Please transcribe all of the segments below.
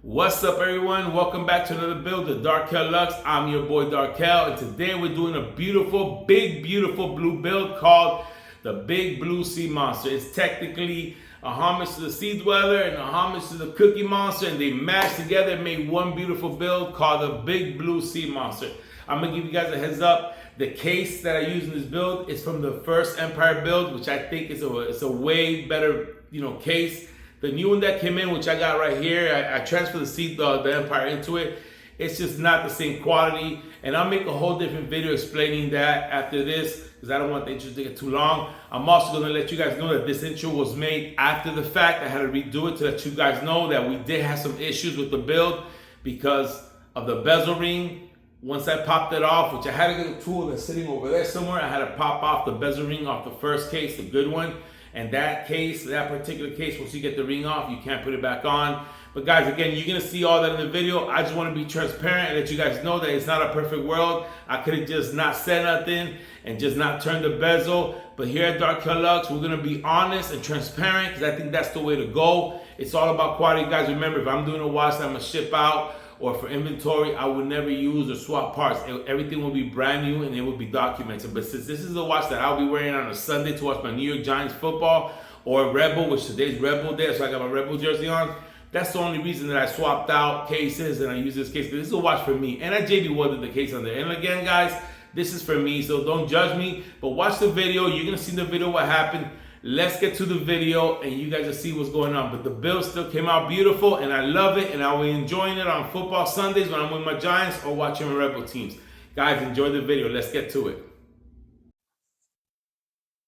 What's up, everyone? Welcome back to another build of Darkel Lux. I'm your boy Darkel, and today we're doing a beautiful, big, beautiful blue build called the Big Blue Sea Monster. It's technically a homage to the Sea Dweller and a homage to the Cookie Monster, and they mashed together and made one beautiful build called the Big Blue Sea Monster. I'm gonna give you guys a heads up. The case that I use in this build is from the first Empire build, which I think is a way better, case. The new one that came in, which I got right here, I transferred the Empire into it. It's just not the same quality. And I'll make a whole different video explaining that after this, because I don't want the intro to get too long. I'm also going to let you guys know that this intro was made after the fact. I had to redo it to let you guys know that we did have some issues with the build because of the bezel ring. Once I popped it off, which I had to get a tool that's sitting over there somewhere, I had to pop off the bezel ring off the first case, the good one. And that particular case, once you get the ring off, you can't put it back on. But guys, again, you're gonna see all that in the video. I just wanna be transparent and let you guys know that it's not a perfect world. I could have just not said nothing and just not turned the bezel. But here at Darkel Lux, we're gonna be honest and transparent because I think that's the way to go. It's all about quality, guys. Remember, if I'm doing a watch that I'm gonna ship out, or for inventory, I would never use or swap parts. Everything will be brand new and it will be documented. But since this is a watch that I'll be wearing on a Sunday to watch my New York Giants football or Rebel, which today's Rebel Day, so I got my Rebel jersey on, that's the only reason that I swapped out cases and I use this case. But this is a watch for me. And I JB welded the case on there. And again, guys, this is for me, so don't judge me. But watch the video. You're going to see in the video what happened. Let's get to the video and you guys will see what's going on. But the build still came out beautiful and I love it, and I'll be enjoying it on football Sundays when I'm with my Giants or watching my Rebel teams. Guys, enjoy the video. Let's get to it.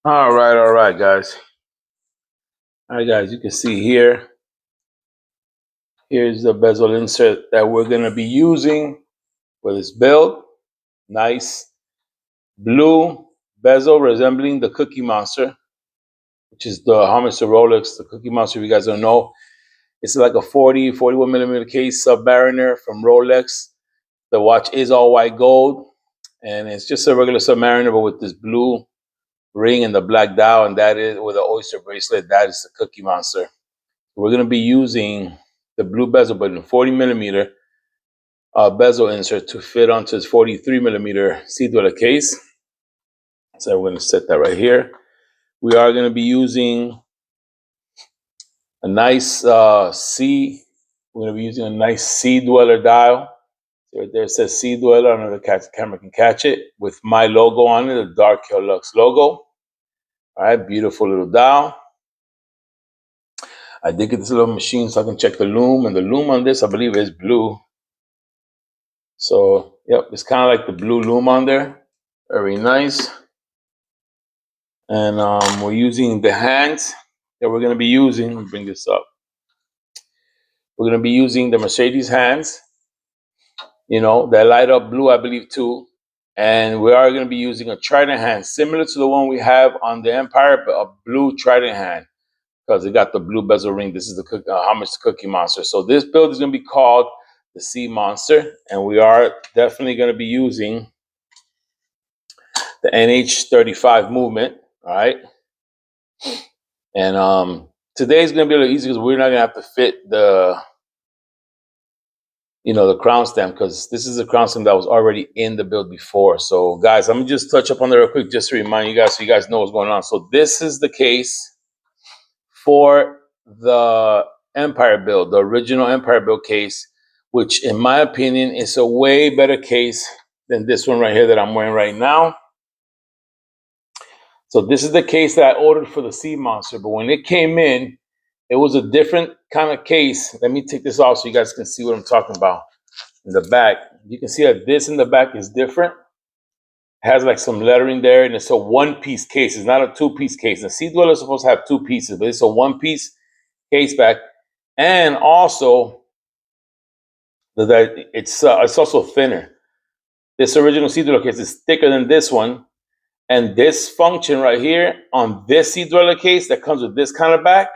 All right, guys. All right, guys, you can see here. Here's the bezel insert that we're going to be using for this build. Nice blue bezel resembling the Cookie Monster, which is the homage to Rolex. The Cookie Monster, if you guys don't know, it's like a 41 millimeter case Submariner from Rolex. The watch is all white gold, and it's just a regular Submariner, but with this blue ring and the black dial, and that is with the oyster bracelet. That is the Cookie Monster. We're going to be using the blue bezel, but in 40 millimeter bezel insert to fit onto this 43 millimeter Sea Dweller case. So we're going to set that right here. We are going to be using a nice Sea Dweller dial. So right there it says Sea Dweller. I don't know if the camera can catch it, with my logo on it, the Darkel Lux logo. All right, beautiful little dial. I did get this little machine so I can check the lume, and the lume on this, I believe, is blue. So, yep, it's kind of like the blue lume on there. Very nice. And we're using the hands that we're going to be using. Let me bring this up. We're going to be using the Mercedes hands. They light up blue, I believe, too. And we are going to be using a Trident hand, similar to the one we have on the Empire, but a blue Trident hand, because it got the blue bezel ring. This is the homage to Cookie Monster. So this build is going to be called the Sea Monster, and we are definitely going to be using the NH35 movement. All right. And today is going to be a little easy because we're not going to have to fit the crown stem, because this is a crown stem that was already in the build before. So guys, I'm gonna just touch up on that real quick just to remind you guys, so you guys know what's going on. So this is the case for the Empire build, the original Empire build case, which in my opinion is a way better case than this one right here that I'm wearing right now. So this is the case that I ordered for the Sea Monster, but when it came in, it was a different kind of case. Let me take this off so you guys can see what I'm talking about. In the back, you can see that this in the back is different. It has like some lettering there, and it's a one-piece case. It's not a two-piece case. The Sea Dweller is supposed to have two pieces, but it's a one-piece case back. And also, it's also thinner. This original Sea Dweller case is thicker than this one. And this function right here on this Sea Dweller case that comes with this kind of back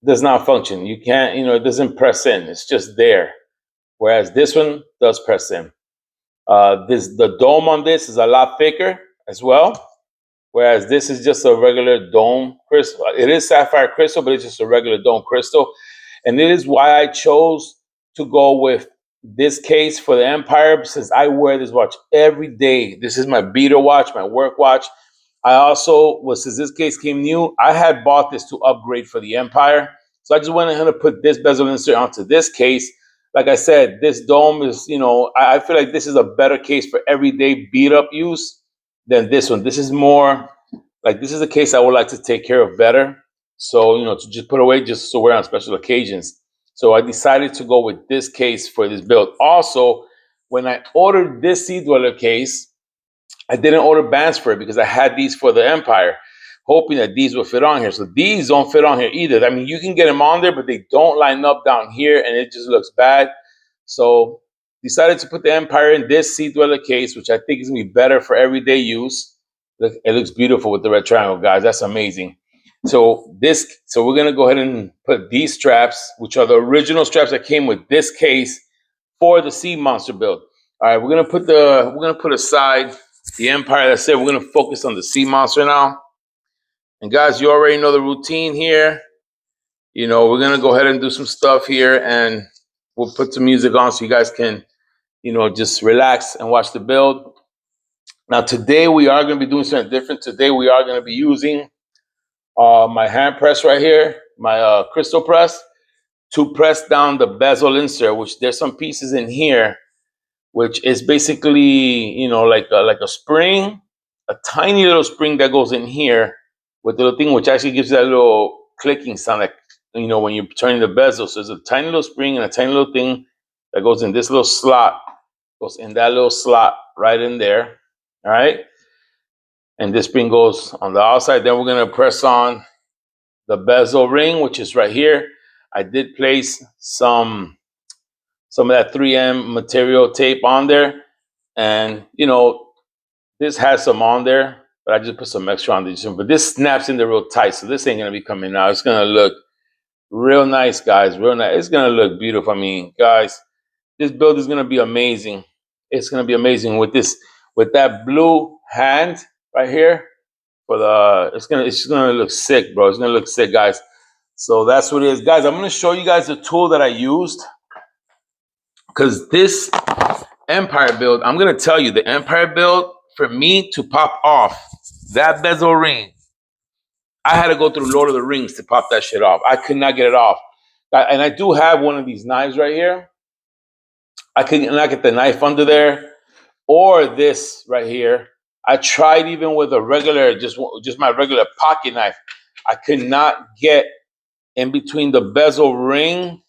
does not function. You can't, it doesn't press in. It's just there. whereas this one does press in. The dome on this is a lot thicker as well, whereas this is just a regular dome crystal. It is sapphire crystal, but it's just a regular dome crystal. And it is why I chose to go with this case for the Empire, since I wear this watch every day. This is my beater watch, my work watch. I also since this case came new, I had bought this to upgrade for the Empire. So I just went ahead and put this bezel insert onto this case. Like I said, this dome is, I feel like this is a better case for everyday beat up use than this one. This is more like, this is a case I would like to take care of better. So, to just put away just to wear on special occasions. So I decided to go with this case for this build. Also, when I ordered this Sea Dweller case, I didn't order bands for it because I had these for the Empire, hoping that these would fit on here. So these don't fit on here either. I mean, you can get them on there, but they don't line up down here, and it just looks bad. So decided to put the Empire in this Sea Dweller case, which I think is going to be better for everyday use. Look, it looks beautiful with the red triangle, guys. That's amazing. So we're going to go ahead and put these straps, which are the original straps that came with this case for the Sea Monster build. All right, we're going to put aside the Empire. That's it. We're going to focus on the Sea Monster now. And guys, you already know the routine here. We're going to go ahead and do some stuff here, and we'll put some music on so you guys can, just relax and watch the build. Now, today we are going to be doing something different. Today we are going to be using my hand press right here, my crystal press, to press down the bezel insert, which there's some pieces in here, which is basically, like a spring, a tiny little spring that goes in here with the little thing, which actually gives that little clicking sound, like, when you're turning the bezel. So there's a tiny little spring and a tiny little thing that goes in this little slot, goes in that little slot right in there. All right. And this spring goes on the outside. Then we're going to press on the bezel ring, which is right here. I did place some of that 3M material tape on there. And, this has some on there, but I just put some extra on this. But this snaps in there real tight. So this ain't going to be coming out. It's going to look real nice, guys. Real nice. It's going to look beautiful. I mean, guys, this build is going to be amazing. It's going to be amazing with that blue hand right here. It's just gonna look sick, bro. It's gonna look sick, guys. So that's what it is, guys. I'm gonna show you guys the tool that I used, because this Empire build, I'm gonna tell you, the Empire build, for me to pop off that bezel ring, I had to go through Lord of the Rings to pop that shit off. I could not get it off. And I do have one of these knives right here. I could not get the knife under there, or this right here. I tried even with a regular, just my regular pocket knife. I could not get in between the bezel ring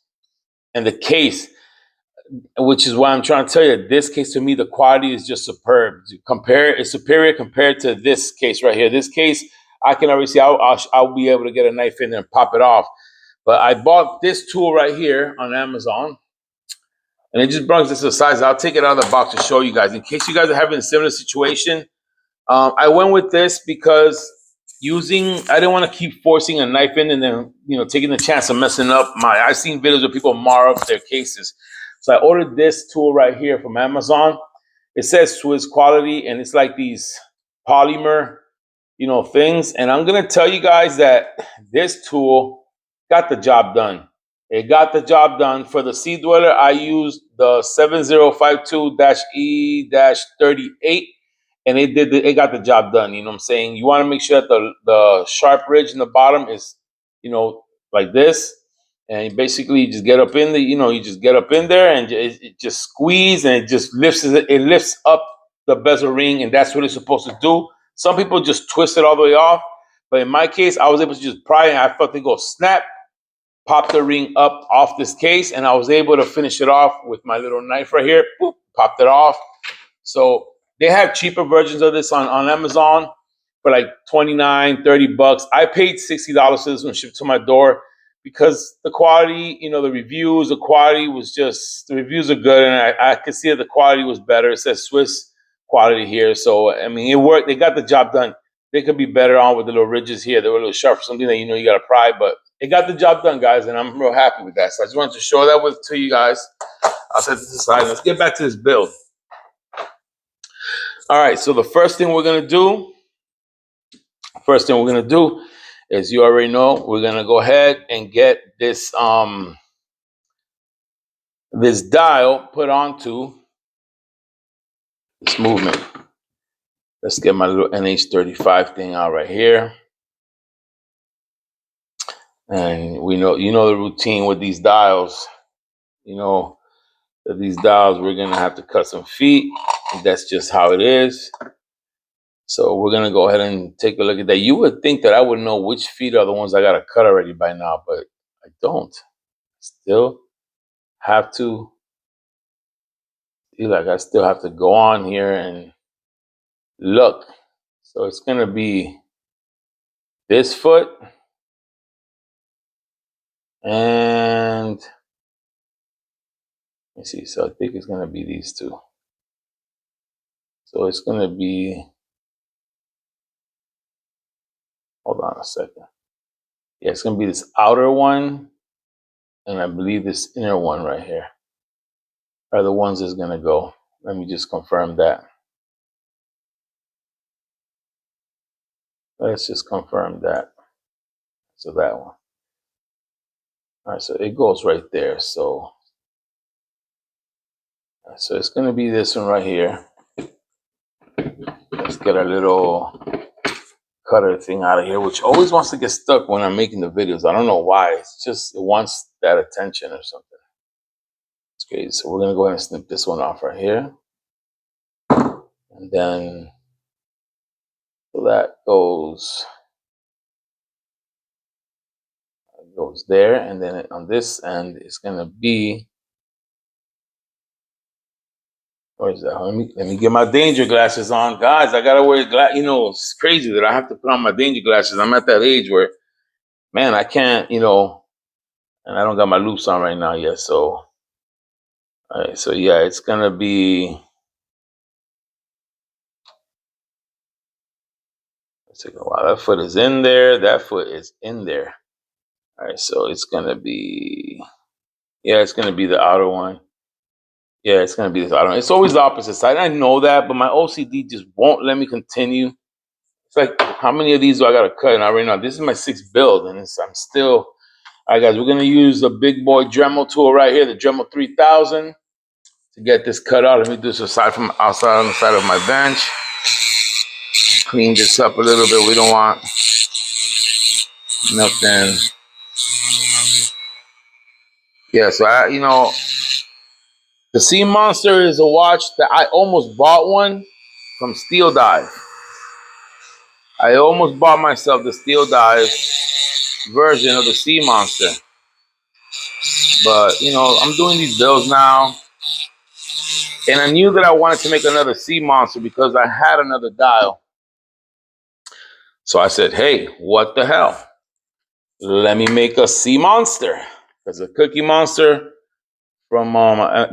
and the case, which is why I'm trying to tell you, this case, to me, the quality is just superb. It's superior compared to this case right here. This case, I can already see I'll be able to get a knife in there and pop it off. But I bought this tool right here on Amazon, and it just brings this to the size. I'll take it out of the box to show you guys, in case you guys are having a similar situation. I went with this because I didn't want to keep forcing a knife in and then, taking the chance of messing up I've seen videos where people mar up their cases. So I ordered this tool right here from Amazon. It says Swiss quality, and it's like these polymer, things. And I'm going to tell you guys that this tool got the job done. It got the job done. For the Sea Dweller, I used the 7052-E-38. And it got the job done. You know what I'm saying? You want to make sure that the sharp ridge in the bottom is, like this. And you basically just get up in there and it just squeeze, and it just lifts up the bezel ring, and that's what it's supposed to do. Some people just twist it all the way off. But in my case, I was able to just pry, and I felt it go snap, pop the ring up off this case, and I was able to finish it off with my little knife right here. Boop, popped it off. So they have cheaper versions of this on Amazon for like $29, $30. I paid $60 for this one, shipped to my door, because the quality, the reviews, the reviews are good, and I could see that the quality was better. It says Swiss quality here. So, I mean, it worked. They got the job done. They could be better on with the little ridges here. They were a little sharp for something that, you got to pry, but it got the job done, guys, and I'm real happy with that. So I just wanted to show that to you guys. I'll set this aside. Let's get back to this build. All right, so the first thing we're gonna do is, you already know, we're gonna go ahead and get this this dial put onto this movement. Let's get my little NH35 thing out right here. And we know, you know, the routine with these dials. You know that these dials, we're gonna have to cut some feet. That's just how it is. So we're gonna go ahead and take a look at that. You would think that I would know which feet are the ones I gotta cut already by now, but I don't. Still have to feel like I still have to go on here and look. So it's gonna be this foot and let me see. So I think it's gonna be these two. So it's gonna be, hold on a second. Yeah, it's gonna be this outer one, and I believe this inner one right here are the ones that's gonna go. Let me just confirm that. Let's just confirm that. So that one. All right, so it goes right there. So it's gonna be this one right here. Let's get our little cutter thing out of here, which always wants to get stuck when I'm making the videos. I don't know why. It's just, it wants that attention or something. It's crazy. So we're gonna go ahead and snip this one off right here. And then so that goes there, and then on this end it's gonna be, where is that? Let me get my danger glasses on, guys. I gotta wear glass. You know, it's crazy that I have to put on my danger glasses. I'm at that age where, man, I can't, you know, and I don't got my loops on right now yet. So, all right, so yeah, it's gonna be. Let's take a while. That foot is in there. That foot is in there. All right, so it's gonna be, yeah, it's gonna be the outer one. Yeah, it's gonna be this outer one. It's always the opposite side. I know that, but my OCD just won't let me continue. It's like, how many of these do I gotta cut? And I already know this is my sixth build, and I'm still. All right, guys, we're gonna use the big boy Dremel tool right here, the Dremel 3000, to get this cut out. Let me do this aside from outside on the side of my bench. Clean this up a little bit. We don't want nothing. Yeah, so you know, the Sea Monster is a watch that I almost bought one from Steel Dive. I almost bought myself the Steel Dive version of the Sea Monster. But, you know, I'm doing these builds now. And I knew that I wanted to make another Sea Monster because I had another dial. So I said, hey, what the hell? Let me make a Sea Monster. Because a Cookie Monster from,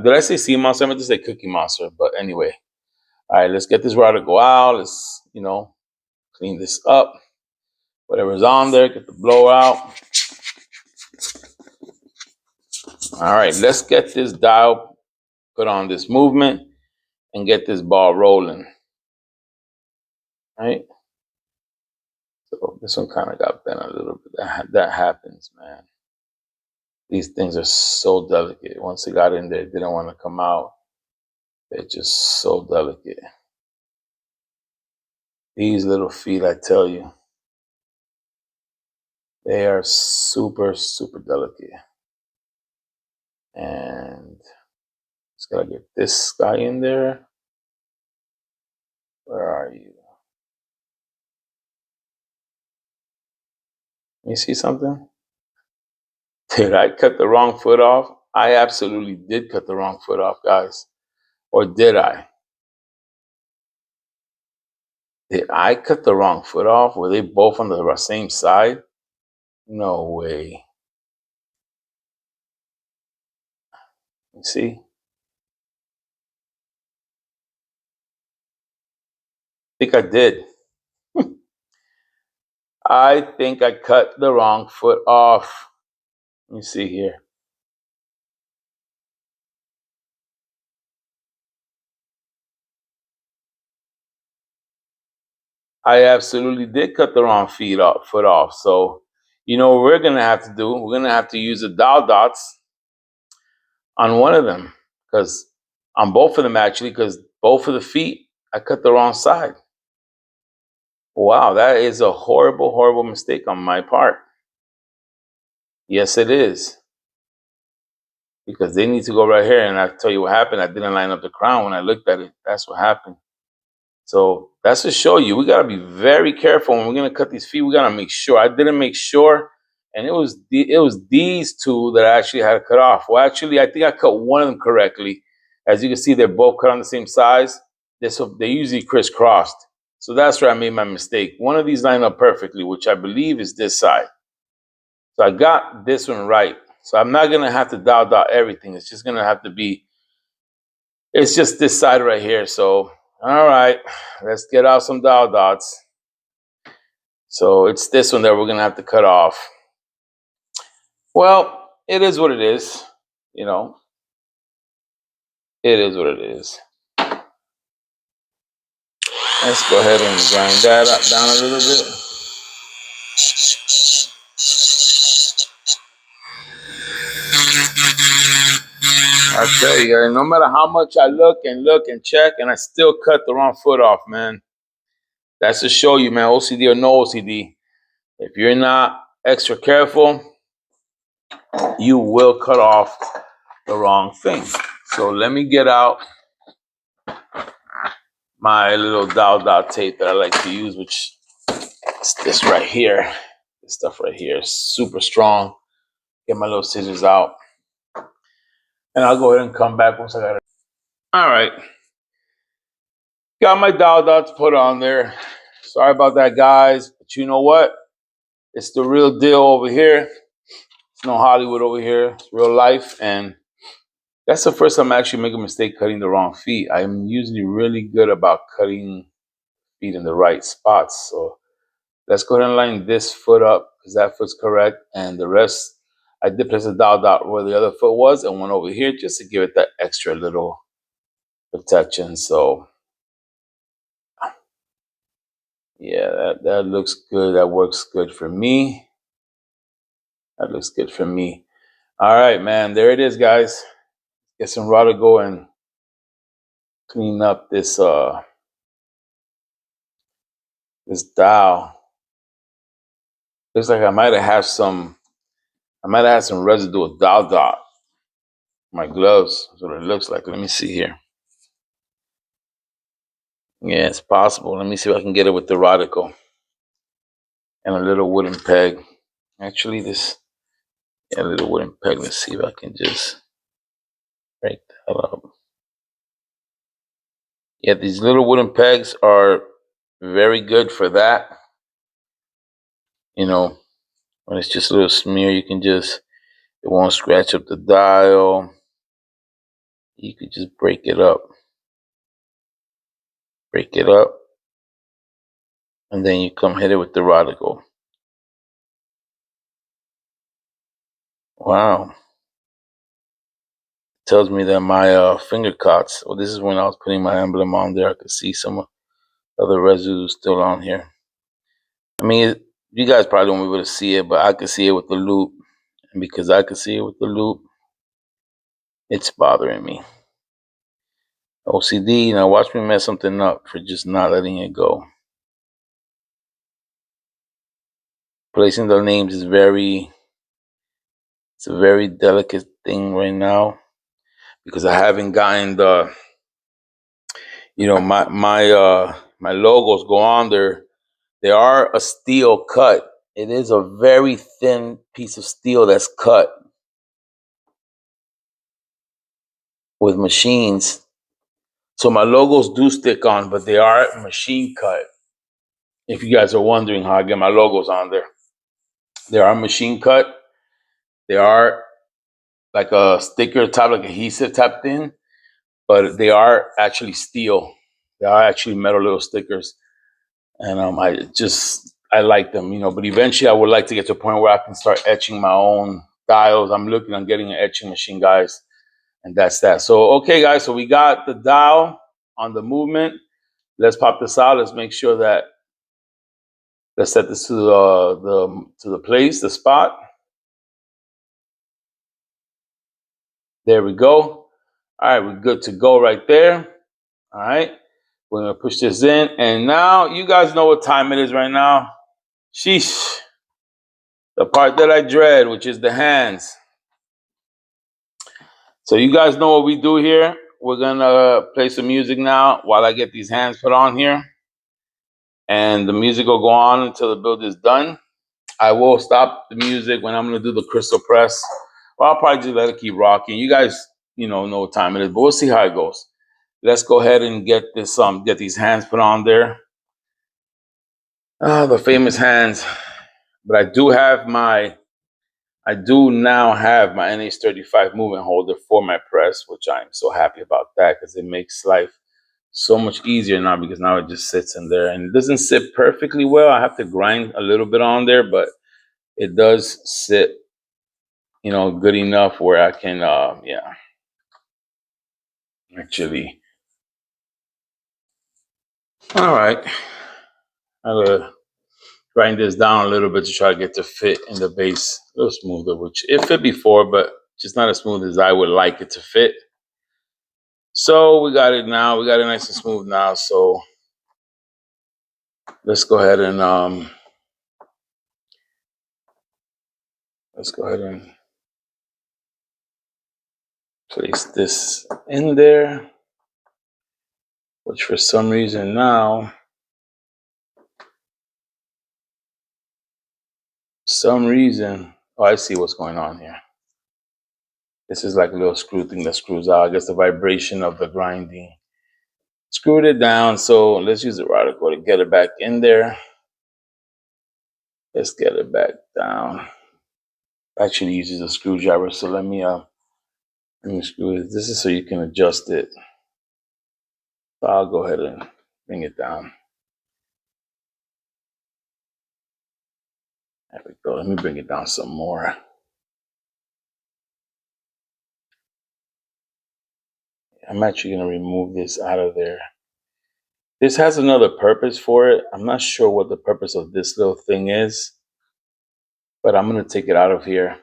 did I say Sea Monster? I meant to say Cookie Monster. But anyway. All right, let's get this router go out. Let's, you know, clean this up. Whatever's on there, get the blowout. All right, let's get this dial put on this movement and get this ball rolling. All right. So this one kind of got bent a little bit. That happens, man. These things are so delicate. Once it got in there, it didn't want to come out. They're just so delicate. These little feet, I tell you, they are super, super delicate. And just gotta get this guy in there. Where are you? You see something? Did I cut the wrong foot off? I absolutely did cut the wrong foot off, guys. Or did I? Did I cut the wrong foot off? Were they both on the same side? No way. You see? I think I did. I think I cut the wrong foot off. Let me see here. I absolutely did cut the wrong foot off. So, you know what we're gonna have to do? We're gonna have to use the dial dots on one of them, because on both of them actually, because both of the feet I cut the wrong side. Wow, that is a horrible, horrible mistake on my part. Yes, it is. Because they need to go right here. And I tell you what happened. I didn't line up the crown when I looked at it. That's what happened. So that's to show you, we got to be very careful when we're going to cut these feet. We got to make sure. I didn't make sure. And it was these two that I actually had to cut off. Well, actually, I think I cut one of them correctly. As you can see, they're both cut on the same size. They usually crisscrossed. So that's where I made my mistake. One of these lined up perfectly, which I believe is this side. So I got this one right. So I'm not going to have to dial dot everything. It's just going to have to be, it's just this side right here. So, all right, let's get out some dial dots. So it's this one that we're going to have to cut off. Well, it is what it is. You know, it is what it is. Let's go ahead and grind that up down a little bit. I tell you, no matter how much I look and check, and I still cut the wrong foot off, man. That's to show you, man, OCD or no OCD. If you're not extra careful, you will cut off the wrong thing. So let me get out my little dial dot tape that I like to use, which is this right here. This stuff right here is super strong. Get my little scissors out. And I'll go ahead and come back once I got it. All right. Got my dial dots put on there. Sorry about that, guys. But you know what? It's the real deal over here. It's no Hollywood over here. It's real life. And that's the first time I actually make a mistake cutting the wrong feet. I'm usually really good about cutting feet in the right spots. So let's go ahead and line this foot up because that foot's correct. And the rest, I did place a dial dot where the other foot was and one over here just to give it that extra little protection. So yeah, that looks good. That works good for me. That looks good for me. All right, man. There it is, guys. Get some Rodigo and clean up this this dial. Looks like I might have had some residual dial dot on my gloves. That's what it looks like. Let me see here. Yeah, it's possible. Let me see if I can get it with the Rodico and a little wooden peg. Actually, a little wooden peg. Let's see if I can just break that up. Yeah, these little wooden pegs are very good for that. You know, when it's just a little smear, you can just, it won't scratch up the dial. You could just break it up. And then you come hit it with the Rodico. Wow. Tells me that my finger cuts. Well, this is when I was putting my emblem on there. I could see some of the residue still on here. I mean, you guys probably won't be able to see it, but I could see it with the loop. And because I could see it with the loop, it's bothering me. OCD, now watch me mess something up for just not letting it go. Placing the names is it's a very delicate thing right now because I haven't gotten the, you know, my logos go on there. They are a steel cut. It is a very thin piece of steel that's cut with machines. So my logos do stick on, but they are machine cut. If you guys are wondering how I get my logos on there, they are machine cut. They are like a sticker type, like adhesive type thing, but they are actually steel. They are actually metal little stickers. And I like them, you know, but eventually I would like to get to a point where I can start etching my own dials. I'm looking on getting an etching machine, guys. And that's that. So, okay, guys, so we got the dial on the movement. Let's pop this out. Let's make sure that Let's set this to the place, the spot. There we go. All right, we're good to go right there. All right, we're gonna push this in, and now you guys know what time it is right now. Sheesh. The part that I dread, which is the hands. So you guys know what we do here. We're gonna play some music now while I get these hands put on here. And the music will go on until the build is done. I will stop the music when I'm gonna do the crystal press. Well, I'll probably just let it keep rocking. You guys, know what time it is, but we'll see how it goes. Let's go ahead and get this get these hands put on there. The famous hands. But I do now have my NH35 movement holder for my press, which I'm so happy about that because it makes life so much easier now, because now it just sits in there and it doesn't sit perfectly well. I have to grind a little bit on there, but it does sit, good enough where I can, actually. All right. I'm gonna grind this down a little bit to try to get to fit in the base a little smoother, which it fit before, but just not as smooth as I would like it to fit. So we got it now. We got it nice and smooth now. So let's go ahead and place this in there, which for some reason now, oh, I see what's going on here. This is like a little screw thing that screws out. I guess the vibration of the grinding screwed it down. So let's use the radical to get it back in there. Let's get it back down. Actually uses a screwdriver. So let me screw it. This is so you can adjust it. So I'll go ahead and bring it down. There we go. Let me bring it down some more. I'm actually going to remove this out of there. This has another purpose for it. I'm not sure what the purpose of this little thing is, but I'm going to take it out of here.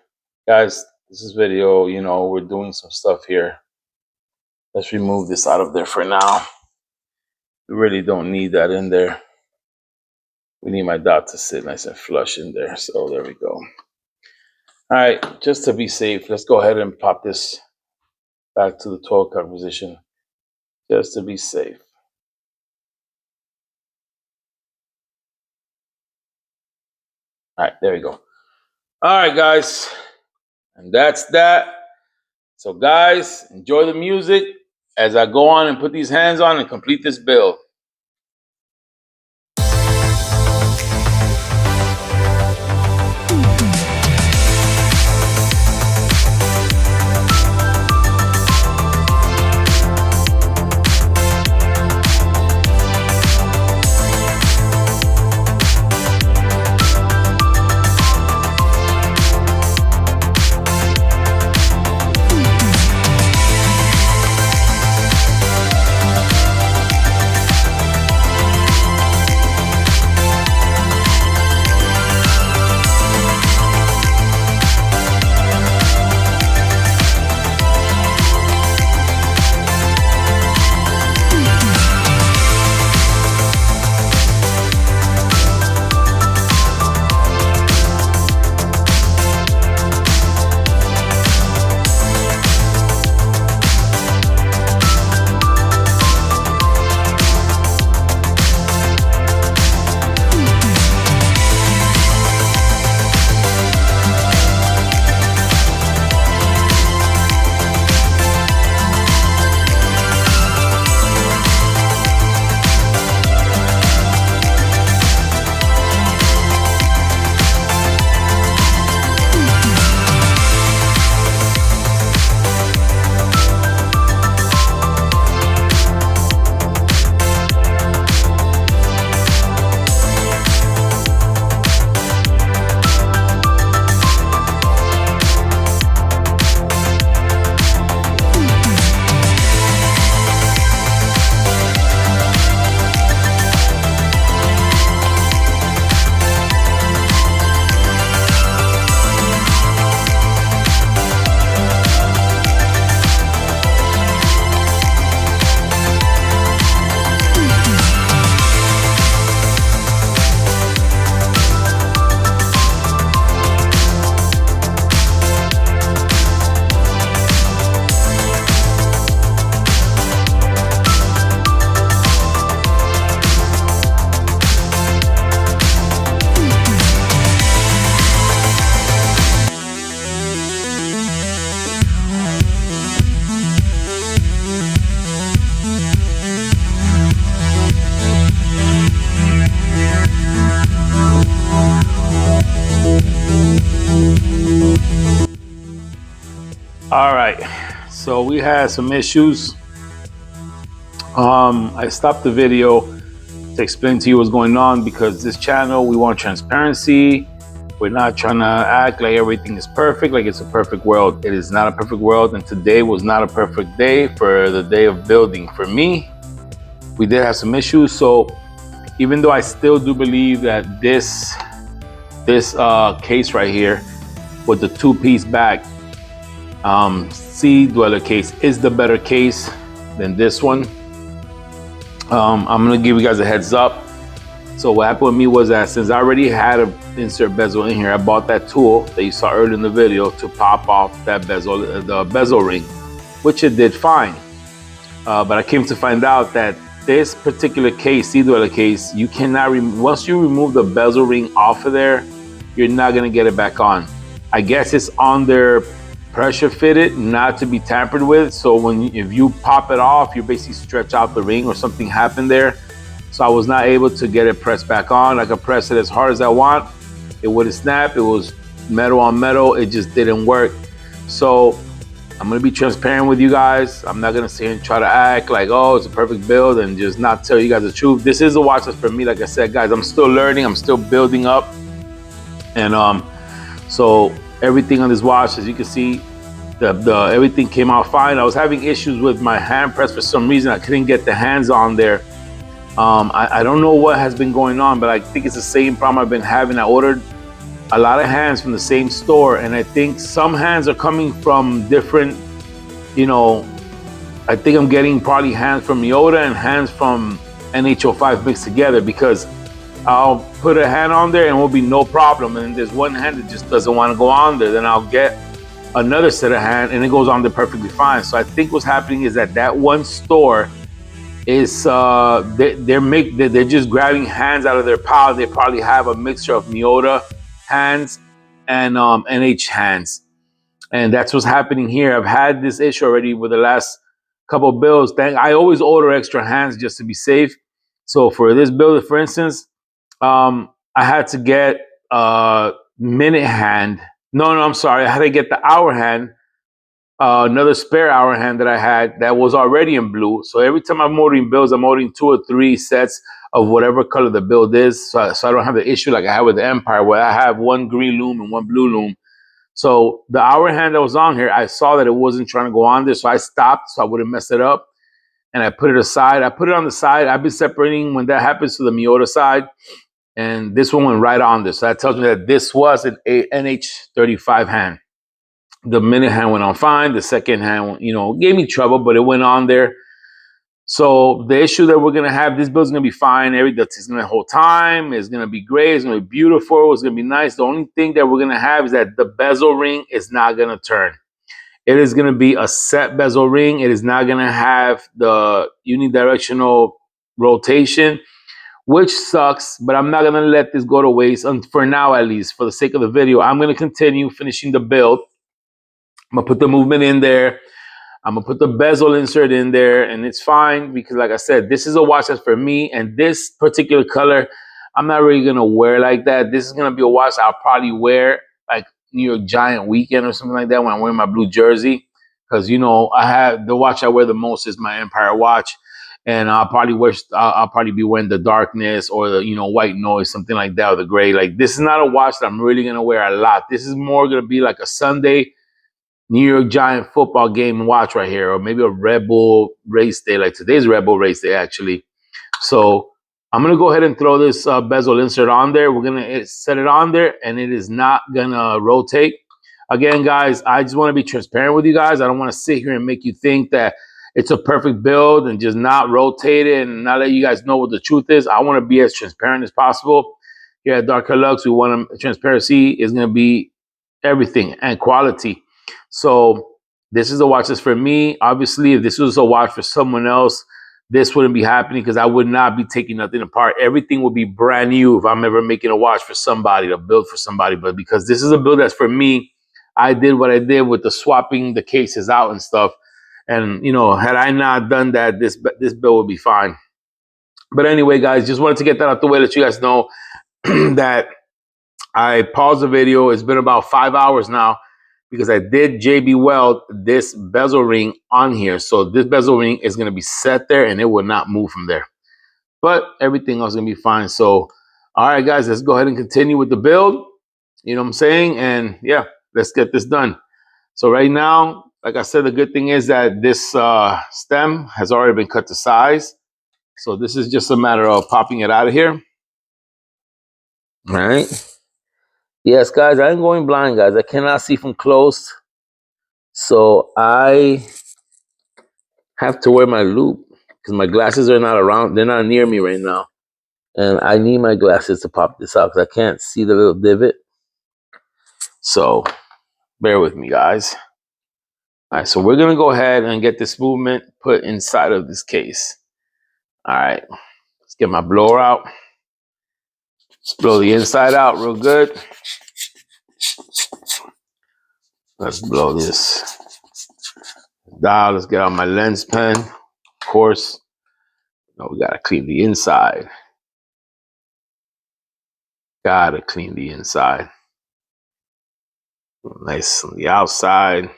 Guys, this is video, we're doing some stuff here. Let's remove this out of there for now. We really don't need that in there. We need my dot to sit nice and flush in there. So there we go. All right, just to be safe, let's go ahead and pop this back to the 12 cut position, just to be safe. All right, there we go. All right, guys, and that's that. So guys, enjoy the music as I go on and put these hands on and complete this build. All right, so we had some issues. I stopped the video to explain to you what's going on because this channel, we want transparency. We're not trying to act like everything is perfect, like it's a perfect world. It is not a perfect world, and today was not a perfect day for the day of building. For me, we did have some issues. So even though I still do believe that this case right here with the two-piece back Sea Dweller case is the better case than this one. I'm gonna give you guys a heads up. So what happened with me was that since I already had an insert bezel in here, I bought that tool that you saw earlier in the video to pop off that bezel, the bezel ring, which it did fine. But I came to find out that this particular case, Sea Dweller case, you cannot, once you remove the bezel ring off of there, you're not gonna get it back on. I guess it's on there pressure fitted, not to be tampered with. So if you pop it off, you basically stretch out the ring or something happened there. So I was not able to get it pressed back on. I could press it as hard as I want. It wouldn't snap. It was metal on metal. It just didn't work. So I'm gonna be transparent with you guys. I'm not gonna sit here and try to act like, oh, it's a perfect build and just not tell you guys the truth. This is a watch that's for me. Like I said, guys, I'm still learning. I'm still building up. And so everything on this watch, as you can see, everything came out fine. I was having issues with my hand press for some reason. I couldn't get the hands on there. I don't know what has been going on, but I think it's the same problem I've been having. I ordered a lot of hands from the same store, and I think some hands are coming from different, I think I'm getting probably hands from Miyota and hands from NH05 mixed together, because I'll put a hand on there and it will be no problem. And there's one hand that just doesn't want to go on there. Then I'll get another set of hand and it goes on there perfectly fine. So I think what's happening is that one store is they're just grabbing hands out of their pile. They probably have a mixture of Miyota hands and NH hands, and that's what's happening here. I've had this issue already with the last couple of builds. I always order extra hands just to be safe. So for this build, for instance, I had to get a minute hand. No, I'm sorry. I had to get the hour hand, another spare hour hand that I had that was already in blue. So every time I'm ordering builds, I'm ordering 2 or 3 sets of whatever color the build is. So I don't have the issue like I had with the Empire, where I have one green loom and one blue loom. So the hour hand that was on here, I saw that it wasn't trying to go on there. So I stopped so I wouldn't mess it up. And I put it aside. I put it on the side. I've been separating when that happens to the Miyota side. And this one went right on this. So that tells me that this was an NH35 hand. The minute hand went on fine. The second hand, gave me trouble, but it went on there. So the issue that we're going to have, this build's going to be fine. It's going to hold time. It's going to be great. It's going to be beautiful. It's going to be nice. The only thing that we're going to have is that the bezel ring is not going to turn. It is going to be a set bezel ring. It is not going to have the unidirectional rotation, which sucks, but I'm not going to let this go to waste, for now at least. For the sake of the video, I'm going to continue finishing the build. I'm going to put the movement in there. I'm going to put the bezel insert in there, and it's fine because, like I said, this is a watch that's for me, and this particular color, I'm not really going to wear like that. This is going to be a watch I'll probably wear like New York Giant weekend or something like that when I'm wearing my blue jersey, because, I have the watch I wear the most is my Empire watch. And I'll probably be wearing the darkness or the white noise, something like that, or the gray. Like, this is not a watch that I'm really gonna wear a lot. This is more gonna be like a Sunday New York Giant football game watch right here, or maybe a Red Bull race day. Like today's Red Bull race day actually. So I'm gonna go ahead and throw this bezel insert on there. We're gonna set it on there, and it is not gonna rotate. Again, guys, I just want to be transparent with you guys. I don't want to sit here and make you think that it's a perfect build and just not rotate it and not let you guys know what the truth is. I want to be as transparent as possible. Here at Dark Hair Lux, we want transparency is going to be everything and quality. So this is a watch that's for me. Obviously, if this was a watch for someone else, this wouldn't be happening because I would not be taking nothing apart. Everything would be brand new if I'm ever making a watch for somebody, a build for somebody. But because this is a build that's for me, I did what I did with the swapping the cases out and stuff. And, had I not done that, this bill would be fine. But anyway, guys, just wanted to get that out the way, let you guys know that I paused the video. It's been about 5 hours now because I did JB Weld this bezel ring on here. So this bezel ring is going to be set there and it will not move from there. But everything else is going to be fine. So, all right, guys, let's go ahead and continue with the build. You know what I'm saying? And yeah, let's get this done. So right now, like I said, the good thing is that this stem has already been cut to size. So this is just a matter of popping it out of here. All right. Yes, guys, I'm going blind, guys. I cannot see from close. So I have to wear my loupe because my glasses are not around. They're not near me right now. And I need my glasses to pop this out because I can't see the little divot. So bear with me, guys. All right, so we're going to go ahead and get this movement put inside of this case. All right, let's get my blower out. Let's blow the inside out real good. Let's blow this down. Let's get out my lens pen. Of course, we got to clean the inside. Got to clean the inside. Nice on the outside.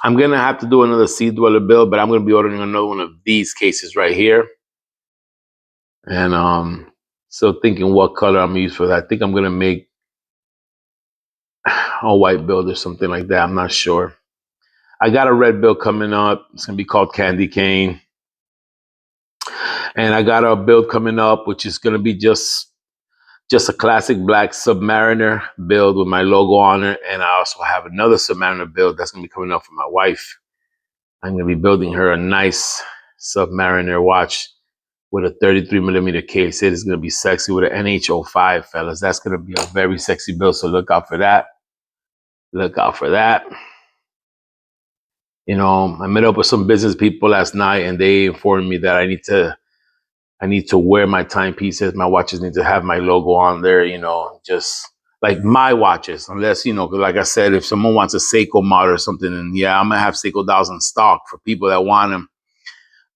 I'm going to have to do another Sea Dweller build, but I'm going to be ordering another one of these cases right here. And still thinking what color I'm going to use for that. I think I'm going to make a white build or something like that. I'm not sure. I got a red build coming up. It's going to be called Candy Cane. And I got a build coming up, which is going to be just a classic black Submariner build with my logo on it. And I also have another Submariner build that's going to be coming up for my wife. I'm going to be building her a nice Submariner watch with a 33mm case. It is going to be sexy with an NH05, fellas. That's going to be a very sexy build, so look out for that. Look out for that. You know, I met up with some business people last night, and they informed me that I need to wear my timepieces. My watches need to have my logo on there, you know, just like my watches. Unless, you know, like I said, if someone wants a Seiko model or something, and yeah, I'm going to have Seiko dials in stock for people that want them.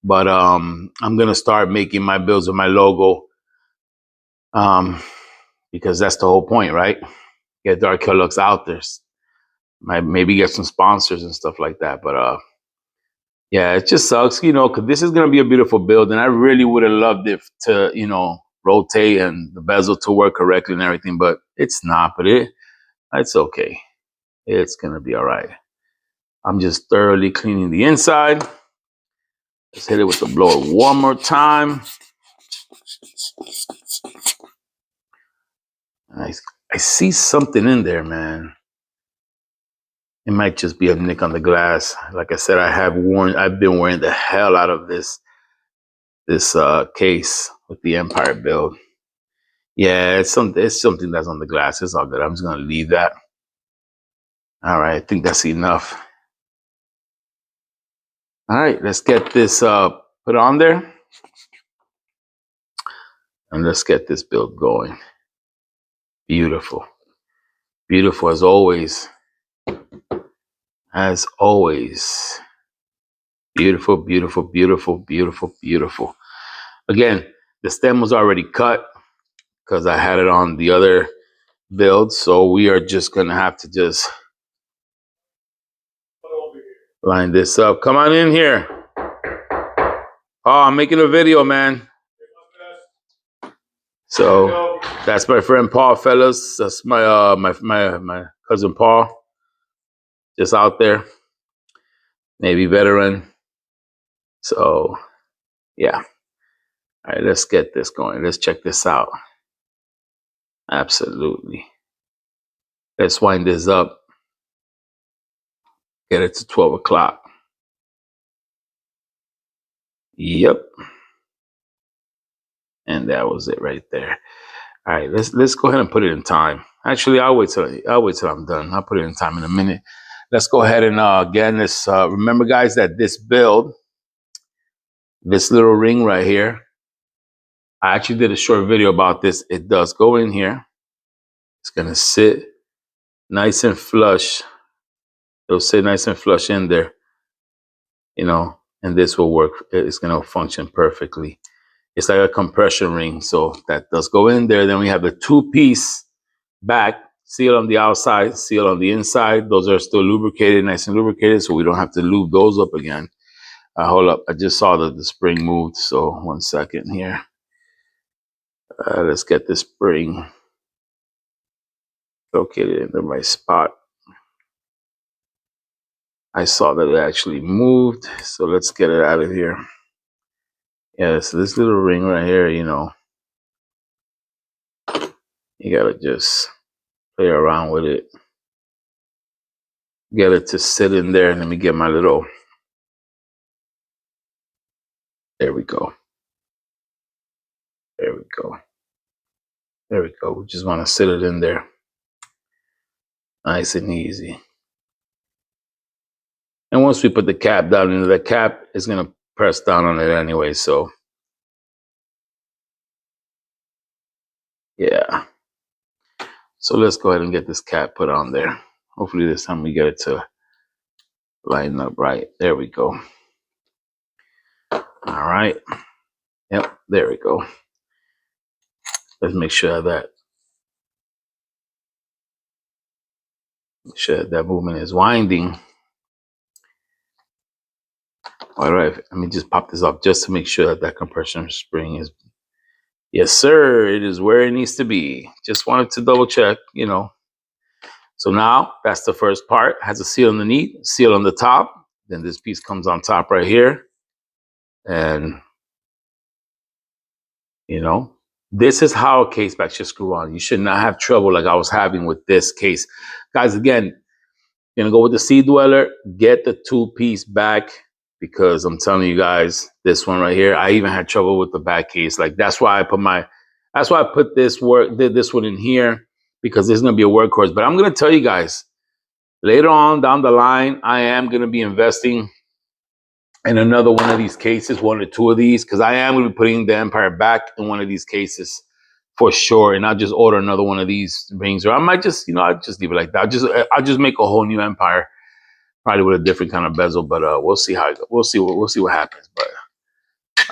But I'm going to start making my builds with my logo because that's the whole point, right? Get Dark Hill Lux out there. Maybe get some sponsors and stuff like that. But yeah, it just sucks, you know, because this is going to be a beautiful build. And I really would have loved it to, you know, rotate and the bezel to work correctly and everything. But it's not. But it's okay. It's going to be all right. I'm just thoroughly cleaning the inside. Let's hit it with the blower one more time. I see something in there, man. It might just be a nick on the glass. Like I said, I've been wearing the hell out of this case with the Empire build. Yeah, it's something that's on the glass. It's all good. I'm just gonna leave that. All right, I think that's enough. All right, let's get this put on there. And let's get this build going. Beautiful. Beautiful as always. As always. Beautiful, beautiful, beautiful, beautiful, beautiful. Again, the stem was already cut because I had it on the other build. So we are just going to have to just line this up. Come on in here. Oh, I'm making a video, man. So that's my friend Paul, fellas. That's my my cousin Paul. Just out there. Navy veteran. So yeah. All right, let's get this going. Let's check this out. Absolutely. Let's wind this up. Get it to 12 o'clock. Yep. And that was it right there. All right, let's go ahead and put it in time. Actually, I'll wait till I'm done. I'll put it in time in a minute. Let's go ahead and again, this remember, guys, that this build, this little ring right here, I actually did a short video about this. It does go in here. It's gonna sit nice and flush. It'll sit nice and flush in there, you know, and this will work. It's gonna function perfectly. It's like a compression ring, so that does go in there. Then we have the two-piece back, seal on the outside, seal on the inside. Those are still lubricated, nice and lubricated, so we don't have to lube those up again. Hold up, I just saw that the spring moved, so 1 second here. Let's get the spring located in the right spot. I saw that it actually moved, so let's get it out of here. Yeah, so this little ring right here, you know, you gotta just play around with it. Get it to sit in there. Let me get my little, there we go. There we go. There we go. We just want to sit it in there. Nice and easy. And once we put the cap down into the cap, it's going to press down on it anyway. So, yeah. So let's go ahead and get this cap put on there. Hopefully this time we get it to line up right. There we go. All right. Yep. There we go. Let's make sure that movement is winding. All right. Let me just pop this off just to make sure that compression spring is. Yes, sir. It is where it needs to be. Just wanted to double check, you know. So now that's the first part. Has a seal underneath, seal on the top. Then this piece comes on top right here. And, you know, this is how a case back should screw on. You should not have trouble like I was having with this case. Guys, again, you're going to go with the Sea Dweller. Get the 2-piece back because I'm telling you guys, this one right here, I even had trouble with the back case. Like that's why I put this one in here because there's going to be a workhorse. But I'm going to tell you guys, later on down the line, I am going to be investing in another one of these cases, 1 or 2 of these, because I am going to be putting the Empire back in one of these cases for sure. And I'll just order another one of these rings, or I might just, you know, I'll just leave it like that. I'll just make a whole new Empire, probably with a different kind of bezel. But we'll see how it goes. We'll see what happens. But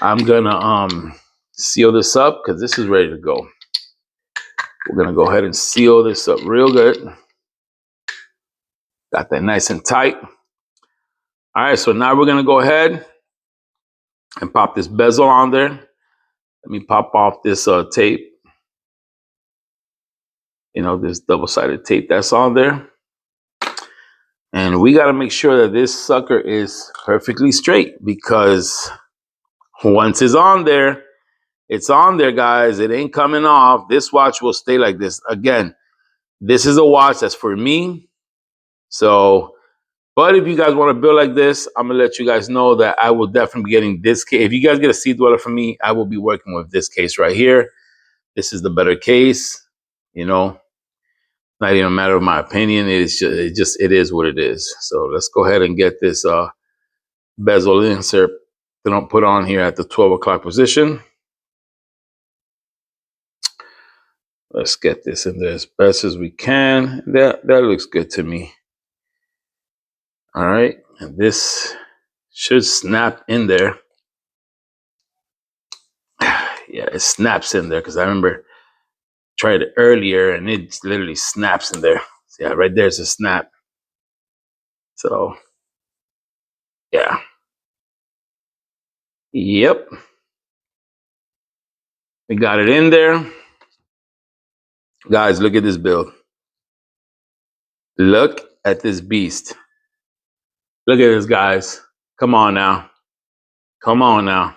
I'm gonna seal this up because this is ready to go. We're gonna go ahead and seal this up real good. Got that nice and tight. All right, so now we're gonna go ahead and pop this bezel on there. Let me pop off this tape. You know, this double-sided tape that's on there. And we gotta make sure that this sucker is perfectly straight because once it's on there, guys. It ain't coming off. This watch will stay like this. Again, this is a watch that's for me. So, but if you guys want to build like this, I'm going to let you guys know that I will definitely be getting this case. If you guys get a Sea Dweller from me, I will be working with this case right here. This is the better case. You know, not even a matter of my opinion. It is what it is. So let's go ahead and get this bezel insert that I'll put on here at the 12 o'clock position. Let's get this in there as best as we can. That looks good to me. All right, and this should snap in there. Yeah, it snaps in there because I remember tried it earlier and it literally snaps in there. So yeah, right there's a snap. So yeah. Yep. We got it in there. Guys, look at this build. Look at this beast. Look at this, guys. Come on now. Come on now.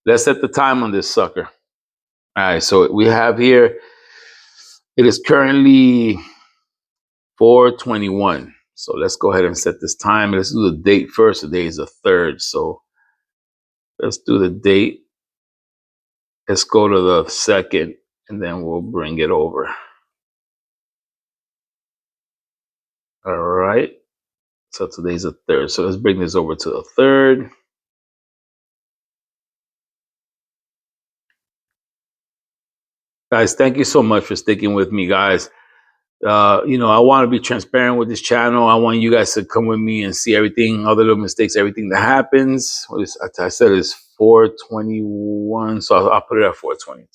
Let's set the time on this sucker. All right, so we have here, it is currently 4:21. So let's go ahead and set this time. Let's do the date first. Today is the 3rd. So let's do the date. Let's go to the 2nd and then we'll bring it over. All right. So today's the 3rd. So let's bring this over to the 3rd. Guys, thank you so much for sticking with me, guys. You know, I want to be transparent with this channel. I want you guys to come with me and see everything, all the little mistakes, everything that happens. I said it's 4:21, so I'll put it at 4:22.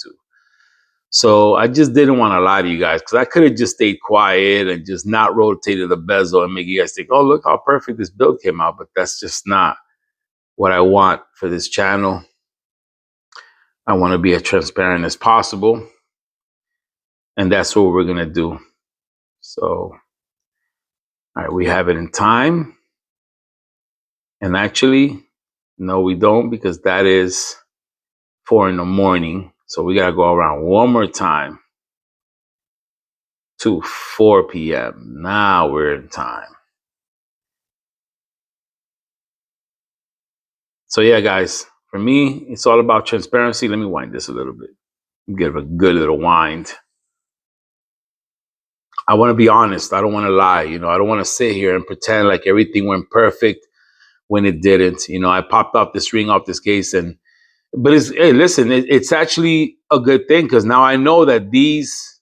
So I just didn't want to lie to you guys because I could have just stayed quiet and just not rotated the bezel and make you guys think, oh, look how perfect this build came out. But that's just not what I want for this channel. I want to be as transparent as possible. And that's what we're going to do. So, all right, we have it in time. And actually, no, we don't, because that is 4 in the morning. So we got to go around one more time to 4 p.m. Now we're in time. So yeah, guys, for me, it's all about transparency. Let me wind this a little bit. Give a good little wind. I want to be honest. I don't want to lie. I don't want to sit here and pretend like everything went perfect when it didn't. I popped off this ring off this case, but hey, listen, it's actually a good thing because now I know that these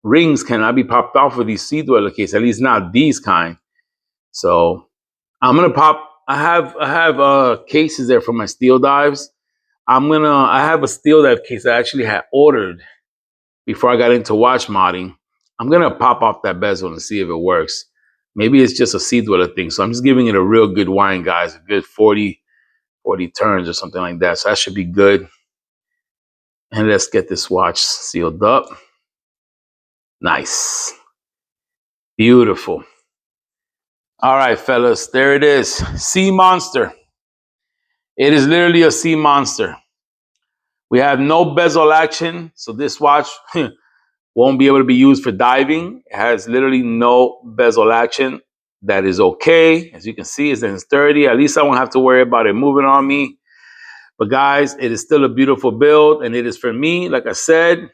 rings cannot be popped off of these Sea Dweller cases, at least not these kind. So I'm gonna pop. I have cases there for my steel dives. I have a steel dive case I actually had ordered before I got into watch modding. I'm gonna pop off that bezel and see if it works. Maybe it's just a Sea Dweller thing. So I'm just giving it a real good wind, guys. A good 40 turns or something like that. So that should be good. And let's get this watch sealed up. Nice. Beautiful. All right, fellas, there it is. Sea Monster. It is literally a sea monster. We have no bezel action, so this watch won't be able to be used for diving. It has literally no bezel action. That is okay. As you can see, it's 30. At least I won't have to worry about it moving on me. But guys, it is still a beautiful build, and it is for me. Like I said,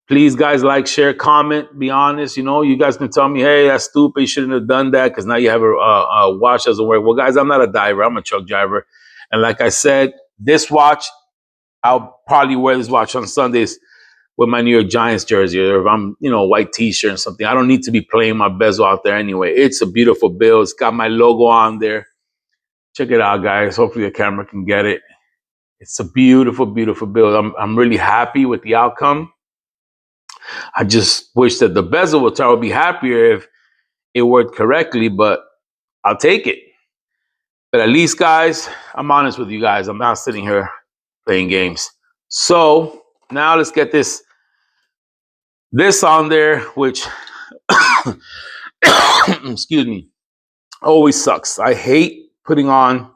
please, guys, like, share, comment, be honest. You guys can tell me, hey, that's stupid. You shouldn't have done that because now you have a watch that doesn't work. Well, guys, I'm not a diver. I'm a truck driver. And like I said, this watch, I'll probably wear this watch on Sundays with my New York Giants jersey, or if I'm, white t-shirt or something. I don't need to be playing my bezel out there anyway. It's a beautiful build. It's got my logo on there. Check it out, guys. Hopefully the camera can get it. It's a beautiful, beautiful build. I'm really happy with the outcome. I just wish that the bezel would be happier if it worked correctly, but I'll take it. But at least, guys, I'm honest with you guys. I'm not sitting here playing games. So now let's get this on there, which, excuse me, always sucks. I hate putting on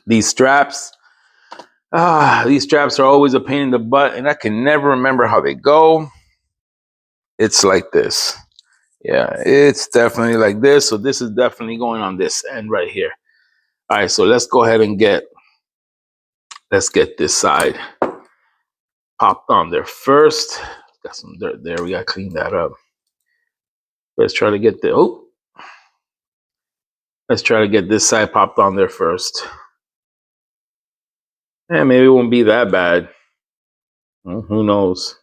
these straps. These straps are always a pain in the butt, and I can never remember how they go. It's like this. Yeah, it's definitely like this. So this is definitely going on this end right here. All right, so let's go ahead and get this side popped on there first. Got some dirt there. We got to clean that up. Let's try to get let's try to get this side popped on there first. And maybe it won't be that bad. Well, who knows?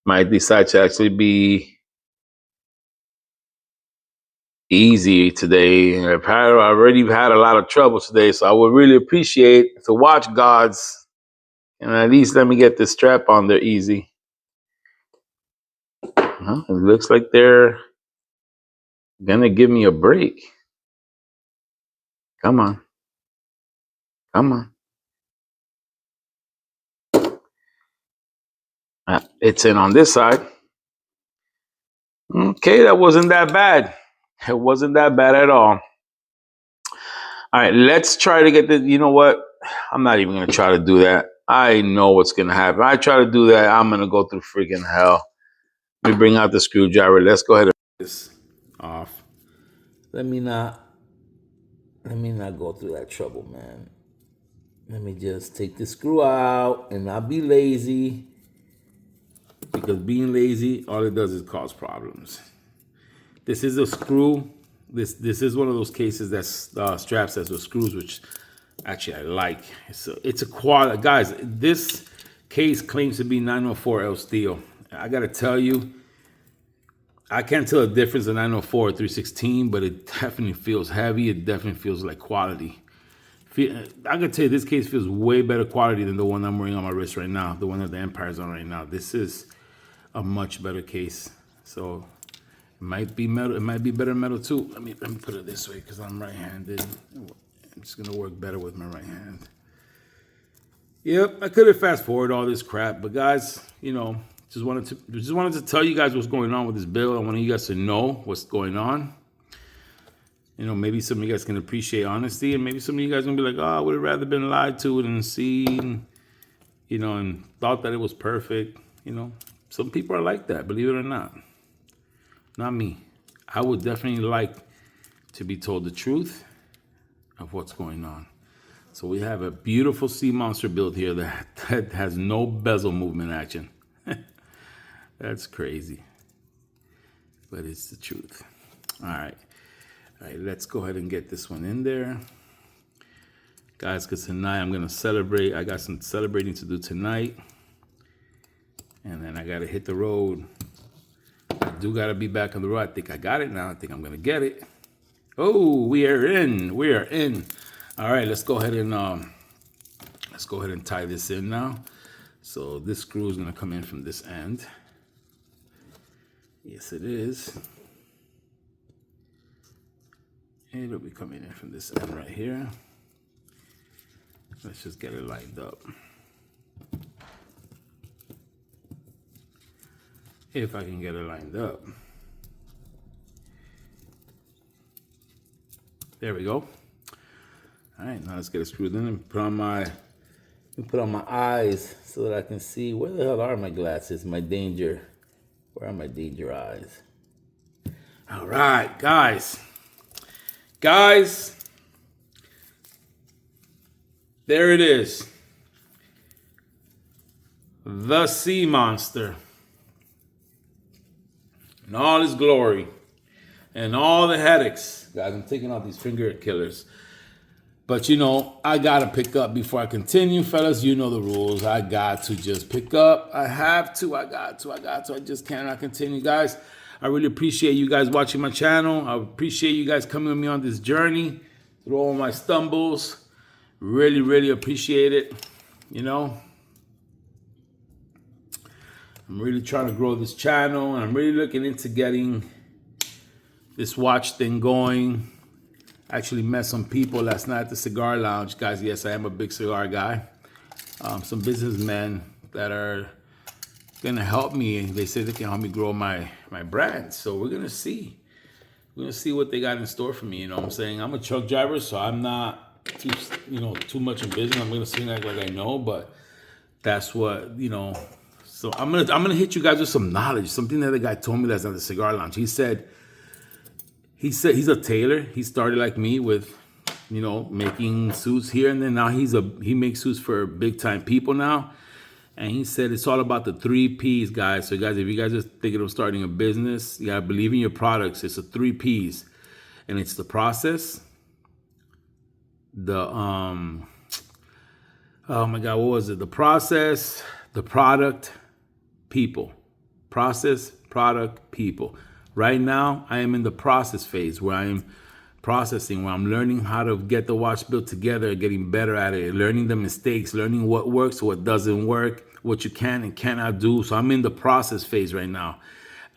Might decide to actually be easy today. I've already had a lot of trouble today, so I would really appreciate the watch gods, and at least let me get this strap on there easy. Well, it looks like they're gonna give me a break. Come on. Come on. It's in on this side. Okay, that wasn't that bad. It wasn't that bad at all. All right, let's try to get this. You know what? I'm not even going to try to do that. I know what's going to happen. If I try to do that, I'm going to go through freaking hell. Let me bring out the screwdriver. Let's go ahead and get this off. Let me not go through that trouble, man. Let me just take the screw out and not be lazy. Because being lazy, all it does is cause problems. This is a screw. This is one of those cases that's straps as with screws, which actually I like. It's a quality. Guys, this case claims to be 904L steel. I got to tell you, I can't tell the difference in 904 or 316, but it definitely feels heavy. It definitely feels like quality. I can tell you this case feels way better quality than the one I'm wearing on my wrist right now, the one that the Empire's on right now. This is a much better case. So it might be metal, it might be better metal too. Let me put it this way because I'm right-handed. It's gonna work better with my right hand. Yep, I could have fast forwarded all this crap, but guys, you know, just wanted to tell you guys what's going on with this build. I want you guys to know what's going on. You know, maybe some of you guys can appreciate honesty, and maybe some of you guys gonna be like, oh, I would have rather been lied to than seen, you know, and thought that it was perfect. You know, some people are like that, believe it or not. Not me. I would definitely like to be told the truth of what's going on. So we have a beautiful sea monster build here that has no bezel movement action. That's crazy, but it's the truth. All right, let's go ahead and get this one in there, guys, because tonight I'm gonna celebrate. I got some celebrating to do tonight, and then I gotta hit the road. I do gotta be back on the road. I think I got it now. I think I'm gonna get it. Oh, we are in. We are in. All right, let's go ahead and tie this in now. So this screw is gonna come in from this end. Yes, it is. It'll be coming in from this end right here. Let's just get it lined up. If I can get it lined up. There we go. All right, now let's get it screwed in and put on my eyes so that I can see. Where the hell are my glasses? Where are my danger eyes? All right, guys. There it is. The sea monster. In all his glory. And all the headaches. Guys, I'm taking out these finger killers. But, you know, I got to pick up before I continue, fellas. You know the rules. I got to just pick up. I have to. I got to. I just cannot continue. Guys, I really appreciate you guys watching my channel. I appreciate you guys coming with me on this journey through all my stumbles. Really, really appreciate it. You know, I'm really trying to grow this channel, and I'm really looking into getting this watch thing going. Actually met some people last night at the cigar lounge. Guys, yes, I am a big cigar guy. Some businessmen that are gonna help me, and they say they can help me grow my brand. So we're gonna see. We're gonna see what they got in store for me. You know what I'm saying? I'm a truck driver, so I'm not too much in business. I'm gonna seem like I know, but that's what, you know. So I'm gonna hit you guys with some knowledge, something that the guy told me last night at the cigar lounge. He said he's a tailor. He started like me with, you know, making suits here, and then now he makes suits for big time people now. And he said it's all about the 3 P's, guys. So guys, if you guys are thinking of starting a business, you gotta believe in your products. It's the 3 P's, and it's the process, the oh my God, what was it? The process, the product, people. Process, product, people. Right now, I am in the process phase where I am processing, where I'm learning how to get the watch built together, getting better at it, learning the mistakes, learning what works, what doesn't work, what you can and cannot do. So I'm in the process phase right now.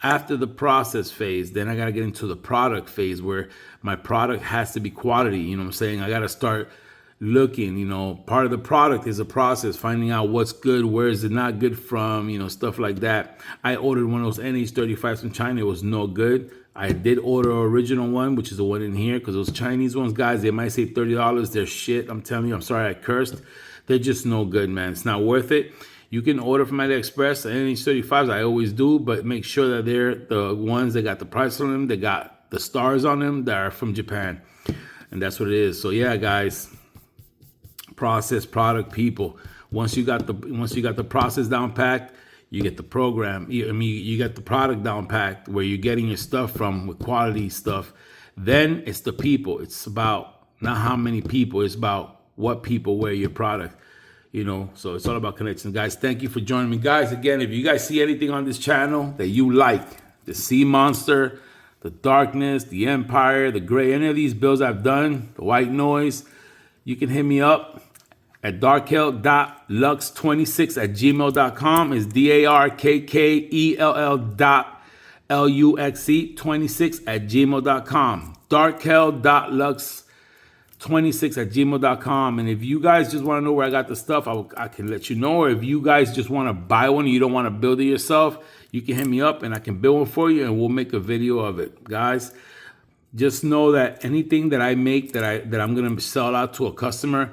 After the process phase, then I got to get into the product phase where my product has to be quality. You know what I'm saying? I got to start looking, you know, part of the product is a process, finding out what's good, where is it not good from, you know, stuff like that. I ordered one of those NH35s from China. It was no good. I did order an original one, which is the one in here, because those Chinese ones, guys, they might say $30. They're shit. I'm telling you, I'm sorry I cursed. They're just no good, man. It's not worth it. You can order from AliExpress, NH35s, I always do, but make sure that they're the ones that got the price on them, that got the stars on them, that are from Japan. And that's what it is. So yeah, guys, process, product, people. Once you got the process down packed, you get the program. You get the product down packed where you're getting your stuff from with quality stuff. Then it's the people. It's about not how many people. It's about what people wear your product. You know, so it's all about connections, guys. Thank you for joining me, guys. Again, if you guys see anything on this channel that you like, the Sea Monster, the Darkness, the Empire, the Gray, any of these builds I've done, the White Noise, you can hit me up at darkell.lux26@gmail.com. It's DARKKELL.LUXE26@gmail.com. darkell.lux26@gmail.com. And if you guys just want to know where I got the stuff, I can let you know. Or if you guys just want to buy one and you don't want to build it yourself, you can hit me up and I can build one for you and we'll make a video of it. Guys, just know that anything that I make that I'm going to sell out to a customer,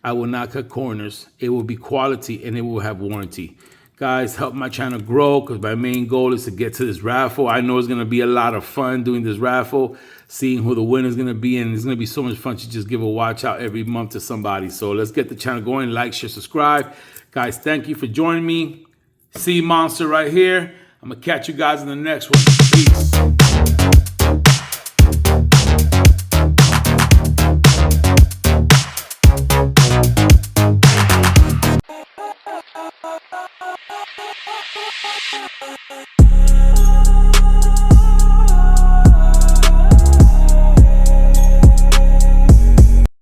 I will not cut corners. It will be quality and it will have warranty. Guys, help my channel grow because my main goal is to get to this raffle. I know it's going to be a lot of fun doing this raffle, seeing who the winner is going to be, and it's going to be so much fun to just give a watch out every month to somebody. So let's get the channel going. Like, share, subscribe. Guys, thank you for joining me. Sea Monster right here. I'm going to catch you guys in the next one. Peace.